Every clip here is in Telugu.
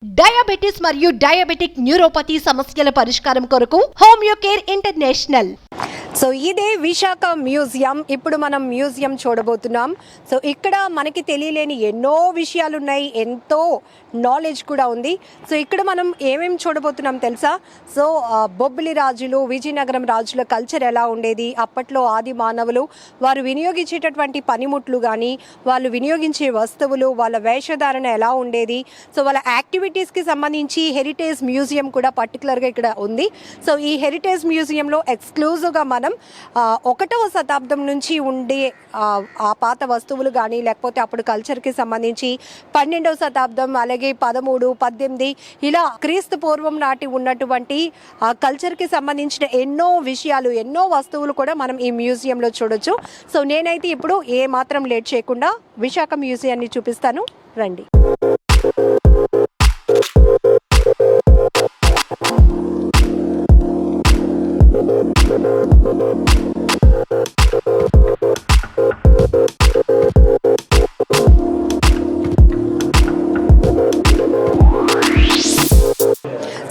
డయాబెటిస్ మరియు డయాబెటిక్ న్యూరోపతి సమస్యల పరిష్కారం కొరకు హోమియో కేర్ ఇంటర్నేషనల్. సో ఇదే విశాఖ మ్యూజియం. ఇప్పుడు మనం మ్యూజియం చూడబోతున్నాం. సో ఇక్కడ మనకి తెలియలేని ఎన్నో విషయాలు ఉన్నాయి, ఎంతో నాలెడ్జ్ కూడా ఉంది. సో ఇక్కడ మనం ఏమేమి చూడబోతున్నాం తెలుసా? సో బొబ్బిలి రాజులు, విజయనగరం రాజుల కల్చర్ ఎలా ఉండేది, అప్పట్లో ఆది మానవులు వారు వినియోగించేటటువంటి పనిముట్లు కానీ, వాళ్ళు వినియోగించే వస్తువులు, వాళ్ళ వేషధారణ ఎలా ఉండేది, సో వాళ్ళ యాక్టివిటీస్కి సంబంధించి హెరిటేజ్ మ్యూజియం కూడా పర్టికులర్గా ఇక్కడ ఉంది. సో ఈ హెరిటేజ్ మ్యూజియంలో ఎక్స్క్లూజివ్గా మనం 1వ శతాబ్దం నుంచి ఉండే ఆ పాత వస్తువులు కానీ, లేకపోతే అప్పుడు కల్చర్కి సంబంధించి 12వ శతాబ్దం, అలాగే 13, 18 ఇలా క్రీస్తు పూర్వం నాటి ఉన్నటువంటి కల్చర్కి సంబంధించిన ఎన్నో విషయాలు, ఎన్నో వస్తువులు కూడా మనం ఈ మ్యూజియంలో చూడొచ్చు. సో నేనైతే ఇప్పుడు ఏ మాత్రం లేట్ చేయకుండా విశాఖ మ్యూజియాన్ని చూపిస్తాను, రండి.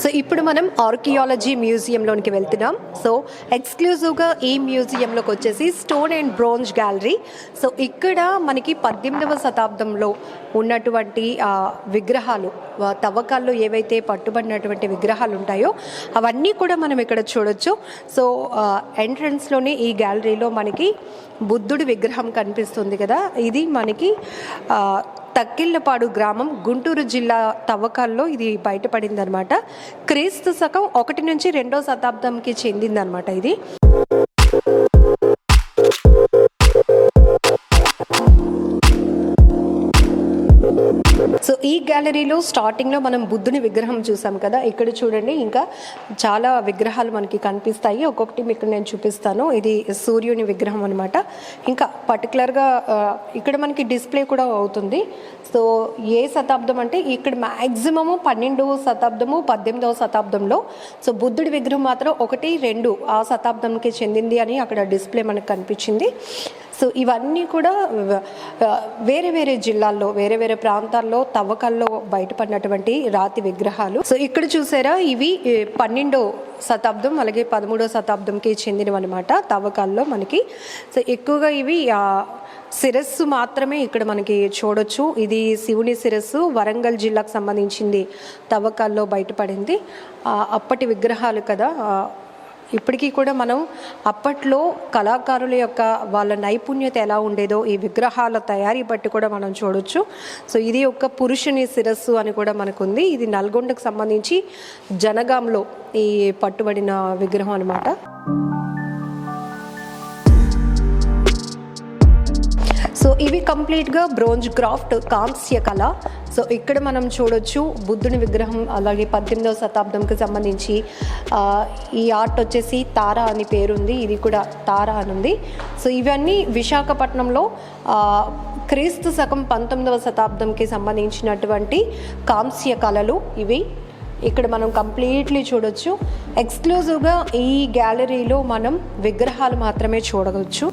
సో ఇప్పుడు మనం ఆర్కియాలజీ మ్యూజియంలోనికి వెళ్తున్నాం. సో ఎక్స్క్లూజివ్గా ఈ మ్యూజియంలోకి వచ్చేసి stone and bronze gallery. So ఇక్కడ మనకి 18వ శతాబ్దంలో ఉన్నటువంటి విగ్రహాలు, తవ్వకాల్లో ఏవైతే పట్టుబడినటువంటి విగ్రహాలు ఉంటాయో అవన్నీ కూడా మనం ఇక్కడ చూడొచ్చు. సో ఎంట్రన్స్లోనే ఈ గ్యాలరీలో మనకి బుద్ధుడి విగ్రహం కనిపిస్తుంది కదా, ఇది మనకి తక్కిళ్ళపాడు గ్రామం, గుంటూరు జిల్లా తవ్వకాల్లో ఇది బయటపడిందనమాట. క్రీస్తు శకం 1 నుంచి 2వ శతాబ్దంకి చెందిందనమాట ఇది. సో ఈ గ్యాలరీలో స్టార్టింగ్లో మనం బుద్ధుని విగ్రహం చూసాం కదా, ఇక్కడ చూడండి ఇంకా చాలా విగ్రహాలు మనకి కనిపిస్తాయి. ఒక్కొక్కటి మీకు నేను చూపిస్తాను. ఇది సూర్యుని విగ్రహం అనమాట. ఇంకా పర్టికులర్గా ఇక్కడ మనకి డిస్ప్లే కూడా అవుతుంది. సో ఏ శతాబ్దం అంటే ఇక్కడ మ్యాక్సిమము 12వ శతాబ్దము, 18వ శతాబ్దంలో. సో బుద్ధుడి విగ్రహం మాత్రం 1, 2 ఆ శతాబ్దంకి చెందింది అని అక్కడ డిస్ప్లే మనకు కనిపించింది. సో ఇవన్నీ కూడా వేరే వేరే జిల్లాల్లో, వేరే వేరే ప్రాంతాల్లో తవ్వకాల్లో బయటపడినటువంటి రాతి విగ్రహాలు. సో ఇక్కడ చూసారా, ఇవి 12వ శతాబ్దం అలాగే 13వ శతాబ్దంకి చెందినవన్నమాట తవ్వకాల్లో మనకి. సో ఎక్కువగా ఇవి శిరస్సు మాత్రమే ఇక్కడ మనకి చూడొచ్చు. ఇది శివుని శిరస్సు, వరంగల్ జిల్లాకు సంబంధించింది, తవ్వకాల్లో బయటపడింది. అప్పటి విగ్రహాలు కదా. ఇప్పటికీ కూడా మనం అప్పట్లో కళాకారుల యొక్క వాళ్ళ నైపుణ్యత ఎలా ఉండేదో ఈ విగ్రహాల తయారీ బట్టి కూడా మనం చూడొచ్చు. సో ఇది ఒక పురుషుని శిరస్సు అని కూడా మనకుంది. ఇది నల్గొండకు సంబంధించి జనగాంలో ఈ పట్టుబడిన విగ్రహం అనమాట. సో ఇవి కంప్లీట్గా బ్రోంజ్ క్రాఫ్ట్, కాంస్య కళ. సో ఇక్కడ మనం చూడొచ్చు బుద్ధుని విగ్రహం, అలాగే 18వ శతాబ్దంకి సంబంధించి ఈ ఆర్ట్ వచ్చేసి తారా అని పేరుంది, ఇది కూడా తారా అని ఉంది. సో ఇవన్నీ విశాఖపట్నంలో క్రీస్తు శకం 19వ శతాబ్దంకి సంబంధించినటువంటి కాంస్య కళలు ఇవి. ఇక్కడ మనం కంప్లీట్లీ చూడొచ్చు. ఎక్స్క్లూజివ్గా ఈ గ్యాలరీలో మనం విగ్రహాలు మాత్రమే చూడవచ్చు.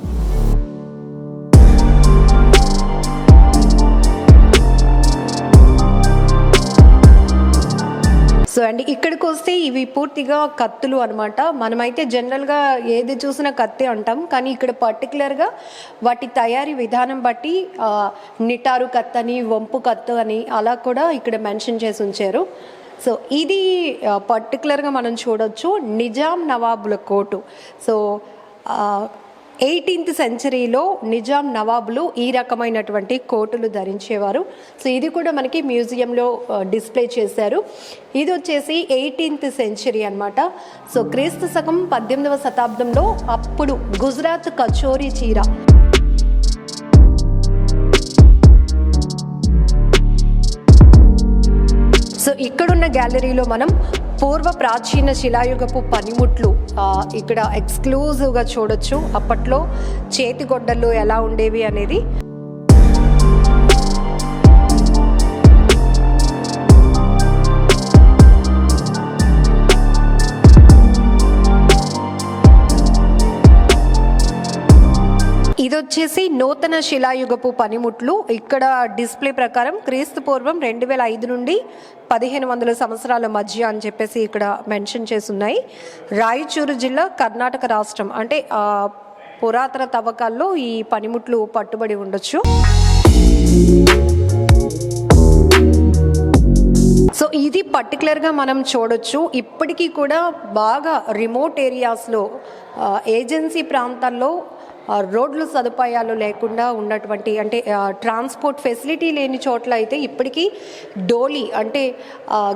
సో అండ్ ఇక్కడికి వస్తే ఇవి పూర్తిగా కత్తులు అనమాట. మనమైతే జనరల్గా ఏది చూసినా కత్తి అంటాం, కానీ ఇక్కడ పర్టికులర్గా వాటి తయారీ విధానం బట్టి నిటారు కత్తి అని, వంపు కత్తు అని అలా కూడా ఇక్కడ మెన్షన్ చేసి ఉంచారు. సో ఇది పర్టికులర్గా మనం చూడొచ్చు నిజాం నవాబుల కోటు. సో 18th సెంచరీలో నిజాం నవాబులు ఈ రకమైనటువంటి కోటులు ధరించేవారు. సో ఇది కూడా మనకి మ్యూజియంలో డిస్ప్లే చేశారు. ఇది వచ్చేసి 18th సెంచరీ అనమాట. సో క్రీస్తు శకం 18వ శతాబ్దంలో అప్పుడు గుజరాత్ కచోరీ చీర. సో ఇక్కడున్న గ్యాలరీలో మనం పూర్వ ప్రాచీన శిలాయుగపు పనిముట్లు ఇక్కడ ఎక్స్క్లూజివ్గా చూడొచ్చు. అప్పట్లో చేతిగొడ్డళ్ళు ఎలా ఉండేవి అనేది. ఇది వచ్చేసి నూతన శిలాయుగపు పనిముట్లు. ఇక్కడ డిస్ప్లే ప్రకారం క్రీస్తు పూర్వం 2005 నుండి 1500 సంవత్సరాల మధ్య అని చెప్పేసి ఇక్కడ మెన్షన్ చేసి ఉన్నాయి. రాయచూరు జిల్లా, కర్ణాటక రాష్ట్రం. అంటే పురాతన తవ్వకాల్లో ఈ పనిముట్లు పట్టుబడి ఉండొచ్చు. సో ఇది పర్టికులర్గా మనం చూడొచ్చు. ఇప్పటికీ కూడా బాగా రిమోట్ ఏరియాస్లో, ఏజెన్సీ ప్రాంతాల్లో రోడ్లు సదుపాయాలు లేకుండా ఉన్నటువంటి, అంటే ట్రాన్స్పోర్ట్ ఫెసిలిటీ లేని చోట్ల అయితే ఇప్పటికీ డోలీ, అంటే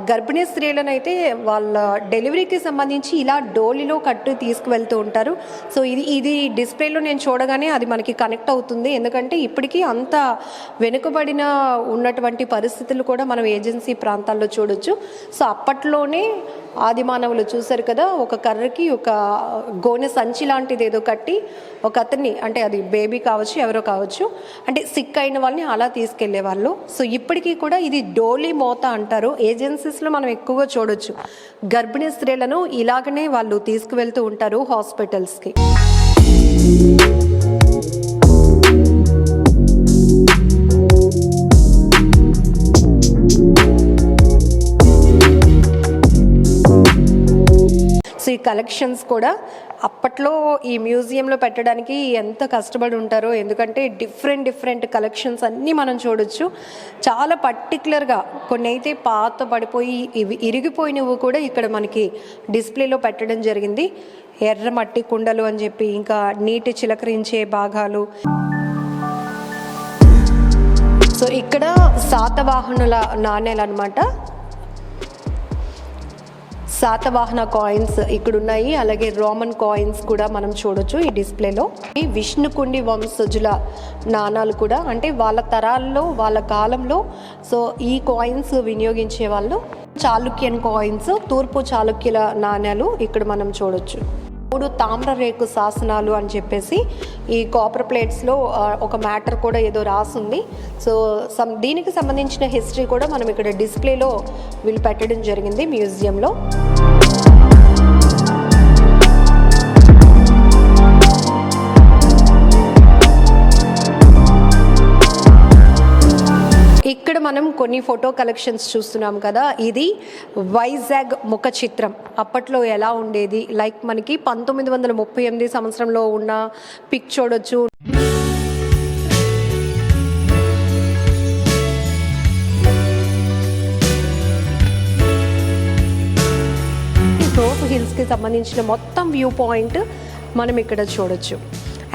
గర్భిణీ స్త్రీలను అయితే వాళ్ళ డెలివరీకి సంబంధించి ఇలా డోలీలో కట్టు తీసుకువెళ్తూ ఉంటారు. సో ఇది డిస్ప్లేలో నేను చూడగానే అది మనకి కనెక్ట్ అవుతుంది. ఎందుకంటే ఇప్పటికీ అంత వెనుకబడిన ఉన్నటువంటి పరిస్థితులు కూడా మనం ఏజెన్సీ ప్రాంతాల్లో చూడొచ్చు. సో అప్పట్లోనే ఆది మానవులు చూశారు కదా, ఒక కర్రకి ఒక గోనె సంచి లాంటిది ఏదో కట్టి ఒక అతన్ని, అంటే అది బేబీ కావచ్చు ఎవరో కావచ్చు, అంటే సిక్ అయిన వాళ్ళని అలా తీసుకెళ్లే వాళ్ళు. సో ఇప్పటికీ కూడా ఇది డోలీ మోత అంటారు. ఏజెన్సీస్లో మనం ఎక్కువగా చూడొచ్చు. గర్భిణీ స్త్రీలను ఇలాగనే వాళ్ళు తీసుకువెళ్తూ ఉంటారు హాస్పిటల్స్కి. సో ఈ కలెక్షన్స్ కూడా అప్పట్లో ఈ మ్యూజియంలో పెట్టడానికి ఎంత కష్టపడి ఉంటారో. ఎందుకంటే డిఫరెంట్ కలెక్షన్స్ అన్నీ మనం చూడొచ్చు. చాలా పర్టికులర్గా కొన్ని అయితే పాత పడిపోయి ఇవి ఇరిగిపోయినవి కూడా ఇక్కడ మనకి డిస్ప్లేలో పెట్టడం జరిగింది. ఎర్ర మట్టి కుండలు అని చెప్పి, ఇంకా నీటి చిలకరించే భాగాలు. సో ఇక్కడ శాతవాహనుల నాణేలు అనమాట. శాతవాహన కాయిన్స్ ఇక్కడ ఉన్నాయి. అలాగే రోమన్ కాయిన్స్ కూడా మనం చూడొచ్చు ఈ డిస్ప్లేలో. ఈ విష్ణుకుండి వంశజుల నాణాలు కూడా, అంటే వాళ్ళ తరాల్లో, వాళ్ళ కాలంలో సో ఈ కాయిన్స్ వినియోగించే వాళ్ళు. చాళుక్యన్ కాయిన్స్, తూర్పు చాళుక్యుల నాణ్యాలు ఇక్కడ మనం చూడొచ్చు. 3 తామ్ర రేకు శాసనాలు అని చెప్పేసి ఈ కాపర్ ప్లేట్స్లో ఒక మ్యాటర్ కూడా ఏదో రాసుంది. సో దీనికి సంబంధించిన హిస్టరీ కూడా మనం ఇక్కడ డిస్ప్లేలో వీళ్ళు పెట్టడం జరిగింది మ్యూజియంలో. ఇక్కడ మనం కొన్ని ఫోటో కలెక్షన్స్ చూస్తున్నాం కదా. ఇది వైజాగ్ ముఖ చిత్రం అప్పట్లో ఎలా ఉండేది, లైక్ మనకి 1938 సంవత్సరంలో ఉన్న పిక్ చూడొచ్చు. రోప్ హిల్స్కి సంబంధించిన మొత్తం వ్యూ పాయింట్ మనం ఇక్కడ చూడొచ్చు.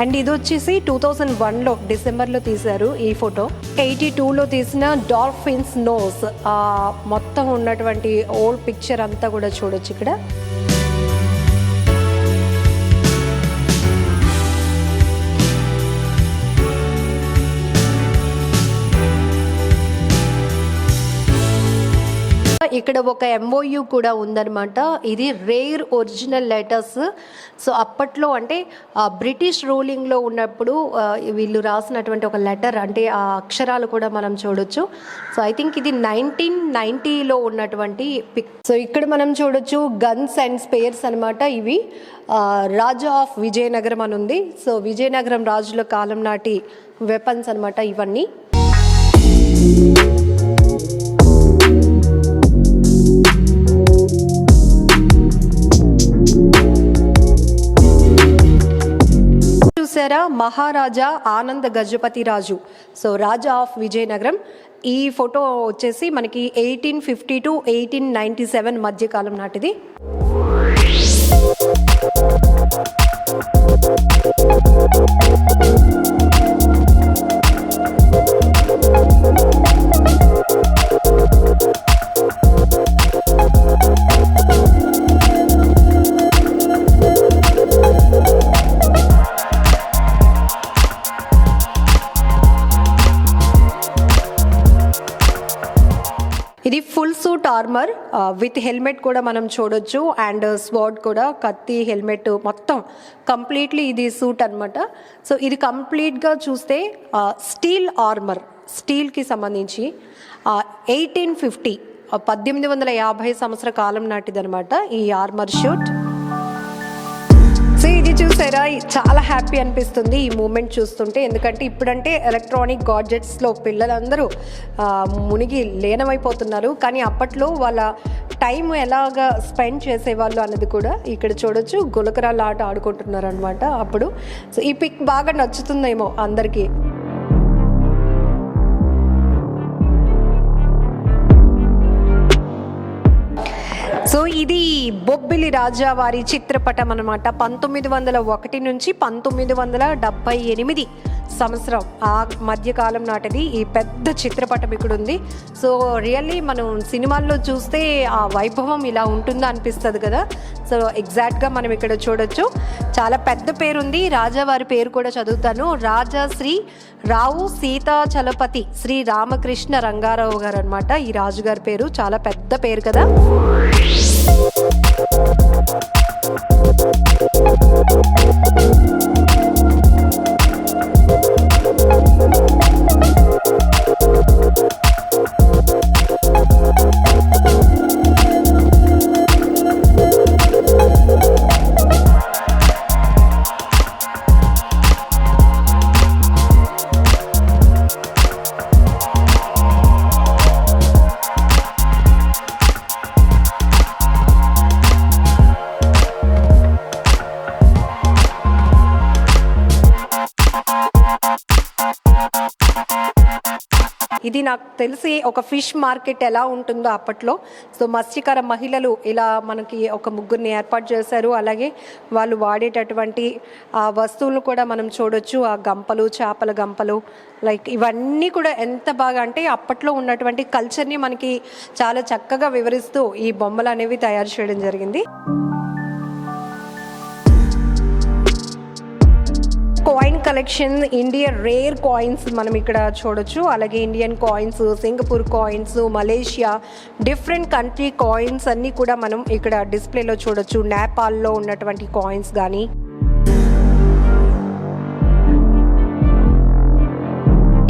అండ్ ఇది వచ్చేసి 2001లో డిసెంబర్లో తీశారు ఈ ఫోటో. 82లో తీసిన డాల్ఫిన్స్ నోస్ మొత్తం ఉన్నటువంటి ఓల్డ్ పిక్చర్ అంతా కూడా చూడొచ్చు ఇక్కడ. ఇక్కడ ఒక MOU కూడా ఉందన్నమాట. ఇది రేర్ ఒరిజినల్ లెటర్స్. సో అప్పట్లో, అంటే బ్రిటిష్ రూలింగ్లో ఉన్నప్పుడు వీళ్ళు రాసినటువంటి ఒక లెటర్, అంటే ఆ అక్షరాలు కూడా మనం చూడొచ్చు. సో ఐ థింక్ ఇది 1990లో ఉన్నటువంటి పిక్. సో ఇక్కడ మనం చూడొచ్చు గన్స్ అండ్ స్పేర్స్ అనమాట. ఇవి రాజా ఆఫ్ విజయనగరం అని ఉంది. సో విజయనగరం రాజుల కాలం నాటి వెపన్స్ అనమాట ఇవన్నీ. చూసారా, మహారాజా ఆనంద గజపతి రాజు, సో రాజా ఆఫ్ విజయనగరం. ఈ ఫోటో వచ్చేసి మనకి 1850 to 1897 మధ్యకాలం నాటిది. ఇది full suit armour with helmet కూడా మనం చూడొచ్చు. అండ్ స్వార్డ్ కూడా, కత్తి, హెల్మెట్ మొత్తం కంప్లీట్లీ ఇది సూట్ అనమాట. సో ఇది కంప్లీట్గా చూస్తే స్టీల్ ఆర్మర్, స్టీల్కి సంబంధించి 1850 1850 సంవత్సర కాలం నాటిది అనమాట ఈ ఆర్మర్ షూట్. సో ఇది చూసారా, చాలా హ్యాపీ అనిపిస్తుంది ఈ మూమెంట్ చూస్తుంటే. ఎందుకంటే ఇప్పుడంటే ఎలక్ట్రానిక్ గాడ్జెట్స్లో పిల్లలందరూ మునిగి లీనమైపోతున్నారు. కానీ అప్పట్లో వాళ్ళ టైం ఎలాగా స్పెండ్ చేసేవాళ్ళు అన్నది కూడా ఇక్కడ చూడొచ్చు. గులకరాల ఆట ఆడుకుంటున్నారు అనమాట అప్పుడు. సో ఈ పిక్ బాగా నచ్చుతుందేమో అందరికీ. సో ఇది బొబ్బిలి రాజా వారి చిత్రపటం అనమాట. 1901 నుంచి 1978 సంవత్సరం ఆ మధ్యకాలం నాటిది ఈ పెద్ద చిత్రపటం ఇక్కడ ఉంది. సో రియల్లీ మనం సినిమాల్లో చూస్తే ఆ వైభవం ఇలా ఉంటుందా అనిపిస్తుంది కదా. సో ఎగ్జాక్ట్గా మనం ఇక్కడ చూడొచ్చు. చాలా పెద్ద పేరుంది. రాజావారి పేరు కూడా చదువుతాను. రాజా శ్రీ రావు సీతాచలపతి శ్రీ రామకృష్ణ రంగారావు గారు అనమాట ఈ రాజుగారి పేరు. చాలా పెద్ద పేరు కదా. ఇది నాకు తెలిసి ఒక ఫిష్ మార్కెట్ ఎలా ఉంటుందో అప్పట్లో. సో మత్స్యకార మహిళలు ఇలా మనకి ఒక ముగ్గురిని ఏర్పాటు చేశారు. అలాగే వాళ్ళు వాడేటటువంటి ఆ వస్తువులు కూడా మనం చూడొచ్చు. ఆ గంపలు, చేపల గంపలు, లైక్ ఇవన్నీ కూడా ఎంత బాగా అంటే అప్పట్లో ఉన్నటువంటి కల్చర్ని మనకి చాలా చక్కగా వివరిస్తూ ఈ బొమ్మలు అనేవి తయారు చేయడం జరిగింది. Coin collection, India rare coins మనం ఇక్కడ చూడొచ్చు. అలాగే Indian coins, Singapore coins, Malaysia, different country coins అన్నీ కూడా మనం ఇక్కడ డిస్ప్లేలో చూడొచ్చు. నేపాల్లో ఉన్నటువంటి కాయిన్స్ కానీ.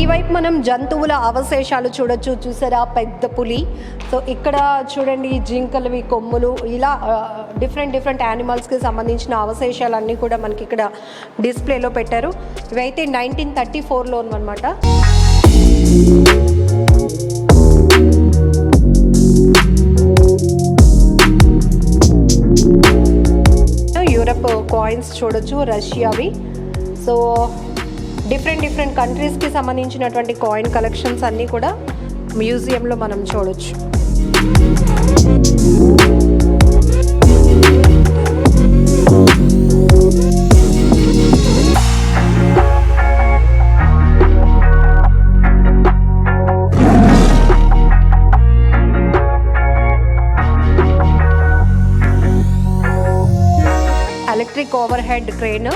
ఈ వైపు మనం జంతువుల అవశేషాలు చూడొచ్చు. చూసారా, పెద్ద పులి. సో ఇక్కడ చూడండి జింకలవి కొమ్ములు, ఇలా డిఫరెంట్ యానిమల్స్కి సంబంధించిన అవశేషాలన్నీ కూడా మనకి ఇక్కడ డిస్ప్లేలో పెట్టారు. ఇవైతే 1934లో అనమాట. యూరప్ కాయిన్స్ చూడొచ్చు, రష్యావి. సో డిఫరెంట్ కంట్రీస్కి సంబంధించినటువంటి కాయిన్ కలెక్షన్స్ అన్నీ కూడా మ్యూజియంలో మనం చూడొచ్చు. Electric over head crane.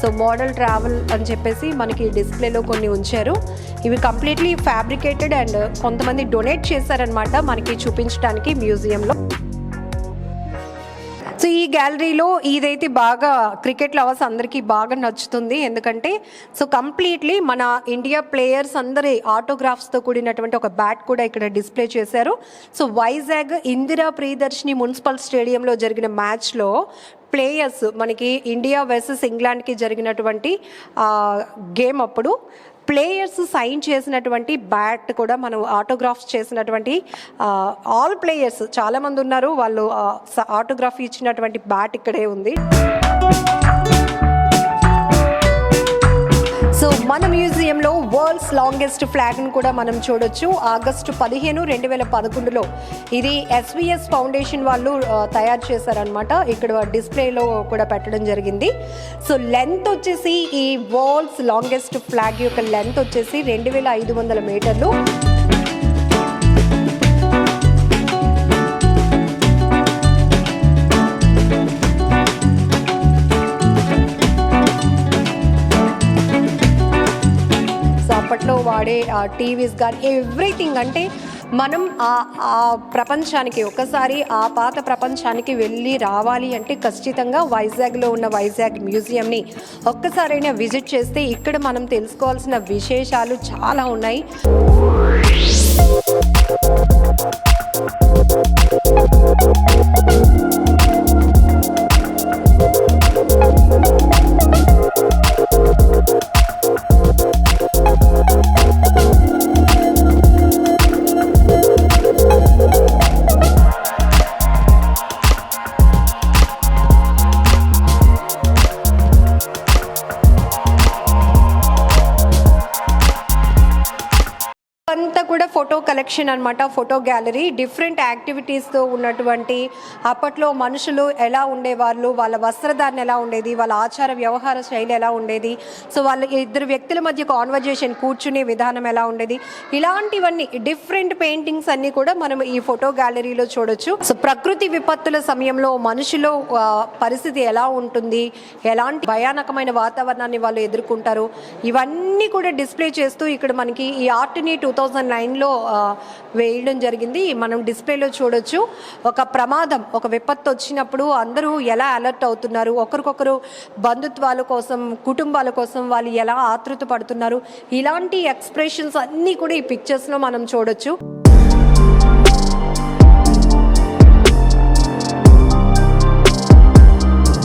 So model travel అని చెప్పేసి మనకి డిస్ప్లేలో కొన్ని ఉంచారు. ఇవి కంప్లీట్లీ ఫ్యాబ్రికేటెడ్ అండ్ కొంతమంది డొనేట్ చేశారనమాట మనకి చూపించడానికి మ్యూజియంలో. సో ఈ గ్యాలరీలో ఇదైతే బాగా క్రికెట్ లవర్స్ అందరికీ బాగా నచ్చుతుంది. ఎందుకంటే సో కంప్లీట్లీ మన ఇండియా ప్లేయర్స్ అందరి ఆటోగ్రాఫ్స్తో కూడినటువంటి ఒక బ్యాట్ కూడా ఇక్కడ డిస్ప్లే చేశారు. సో వైజాగ్ ఇందిరా ప్రియదర్శిని మున్సిపల్ స్టేడియంలో జరిగిన మ్యాచ్లో ప్లేయర్స్ మనకి ఇండియా వర్సెస్ ఇంగ్లాండ్కి జరిగినటువంటి గేమ్ అప్పుడు ప్లేయర్స్ సైన్ చేసినటువంటి బ్యాట్ కూడా మనం ఆటోగ్రాఫ్స్ చేసినటువంటి ఆల్ ప్లేయర్స్ చాలామంది ఉన్నారు. వాళ్ళు ఆటోగ్రాఫ్ ఇచ్చినటువంటి బ్యాట్ ఇక్కడే ఉంది. సో మన మ్యూజియంలో వరల్డ్స్ లాంగెస్ట్ ఫ్లాగ్ను కూడా మనం చూడొచ్చు. ఆగస్టు 15, 2011లో ఇది SVS ఫౌండేషన్ వాళ్ళు తయారు చేశారనమాట. ఇక్కడ డిస్ప్లేలో కూడా పెట్టడం జరిగింది. సో లెంత్ వచ్చేసి ఈ వరల్డ్స్ లాంగెస్ట్ ఫ్లాగ్ యొక్క లెంత్ వచ్చేసి 2500 మీటర్లు. అప్పట్లో వాడే టీవీస్ కానీ ఎవ్రీథింగ్, అంటే మనం ఆ ప్రపంచానికి ఒకసారి ఆ పాత ప్రపంచానికి వెళ్ళి రావాలి అంటే ఖచ్చితంగా వైజాగ్లో ఉన్న వైజాగ్ మ్యూజియంని ఒక్కసారైనా విజిట్ చేస్తే ఇక్కడ మనం తెలుసుకోవాల్సిన విశేషాలు చాలా ఉన్నాయి. సెక్షన్ అన్నమాట, ఫోటో గ్యాలరీ. డిఫరెంట్ యాక్టివిటీస్తో ఉన్నటువంటి అప్పట్లో మనుషులు ఎలా ఉండేవాళ్ళు, వాళ్ళ వస్త్రధారణ ఎలా ఉండేది, వాళ్ళ ఆచార వ్యవహార శైలి ఎలా ఉండేది, సో వాళ్ళ ఇద్దరు వ్యక్తుల మధ్య కాన్వర్జేషన్, కూర్చునే విధానం ఎలా ఉండేది, ఇలాంటివన్నీ డిఫరెంట్ పెయింటింగ్స్ అన్నీ కూడా మనం ఈ ఫోటో గ్యాలరీలో చూడొచ్చు. సో ప్రకృతి విపత్తుల సమయంలో మనుషులు పరిస్థితి ఎలా ఉంటుంది, ఎలాంటి భయానకమైన వాతావరణాన్ని వాళ్ళు ఎదుర్కొంటారు, ఇవన్నీ కూడా డిస్ప్లే చేస్తూ ఇక్కడ మనకి ఈ ఆర్ట్ని 2009లో వేయడం జరిగింది. మనం డిస్ప్లేలో చూడొచ్చు. ఒక ప్రమాదం, ఒక విపత్తు వచ్చినప్పుడు అందరూ ఎలా అలర్ట్ అవుతున్నారు, ఒకరికొకరు బంధుత్వాల కోసం, కుటుంబాల కోసం వాళ్ళు ఎలా ఆతృత పడుతున్నారు, ఇలాంటి ఎక్స్ప్రెషన్స్ అన్నీ కూడా ఈ పిక్చర్స్లో మనం చూడొచ్చు.